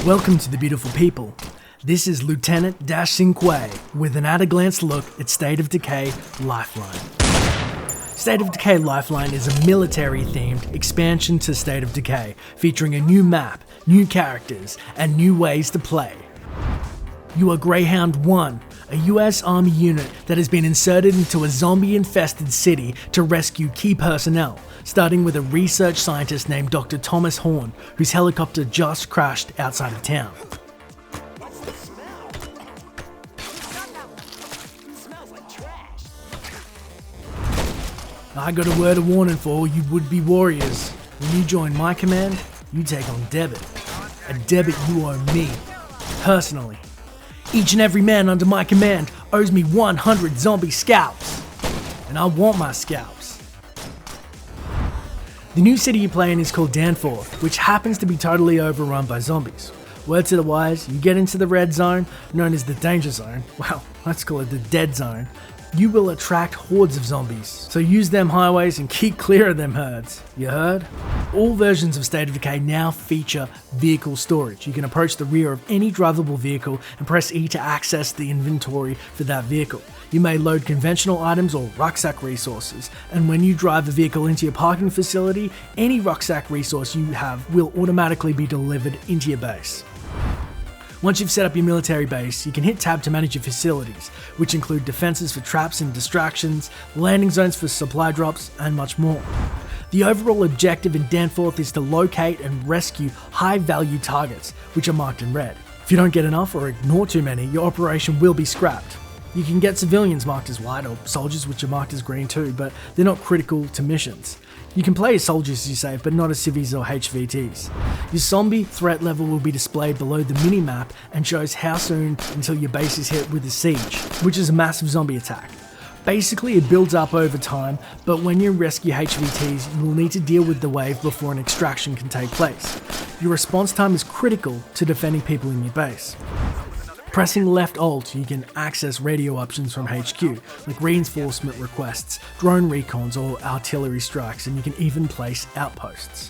Welcome to the beautiful people. This is Lieutenant Cinque with an at-a-glance look at State of Decay Lifeline. State of Decay Lifeline is a military-themed expansion to State of Decay, featuring a new map, new characters, and new ways to play. You are Greyhound 1, a US Army unit that has been inserted into a zombie-infested city to rescue key personnel, starting with a research scientist named Dr. Thomas Horn, whose helicopter just crashed outside of town. What's the smell? It smells like trash. I got a word of warning for all you would-be warriors. When you join my command, you take on debit. A debit you owe me, personally. Each and every man under my command owes me 100 zombie scalps. And I want my scalps. The new city you play in is called Danforth, which happens to be totally overrun by zombies. Word to the wise, you get into the red zone, known as the danger zone. Well, let's call it the dead zone. You will attract hordes of zombies, so use them highways and keep clear of them herds. You heard? All versions of State of Decay now feature vehicle storage. You can approach the rear of any drivable vehicle and press E to access the inventory for that vehicle. You may load conventional items or rucksack resources, and when you drive a vehicle into your parking facility, any rucksack resource you have will automatically be delivered into your base. Once you've set up your military base, you can hit tab to manage your facilities, which include defenses for traps and distractions, landing zones for supply drops, and much more. The overall objective in Danforth is to locate and rescue high-value targets, which are marked in red. If you don't get enough or ignore too many, your operation will be scrapped. You can get civilians marked as white or soldiers which are marked as green too, but they're not critical to missions. You can play as soldiers as you save, but not as civvies or HVTs. Your zombie threat level will be displayed below the mini-map and shows how soon until your base is hit with a siege, which is a massive zombie attack. Basically, it builds up over time, but when you rescue HVTs, you will need to deal with the wave before an extraction can take place. Your response time is critical to defending people in your base. Pressing left alt, you can access radio options from HQ, like reinforcement requests, drone recons, or artillery strikes, and you can even place outposts.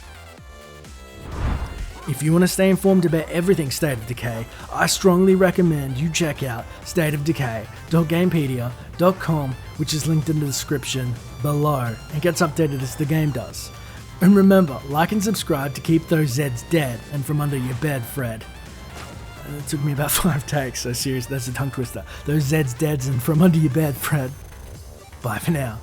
If you want to stay informed about everything State of Decay, I strongly recommend you check out stateofdecay.gamepedia.com, which is linked in the description below, and gets updated as the game does. And remember, like and subscribe to keep those Zeds dead and from under your bed, Fred. It took me about 5 takes, so serious, that's a tongue twister. Those Zeds deads and from under your bed, Fred. Bye for now.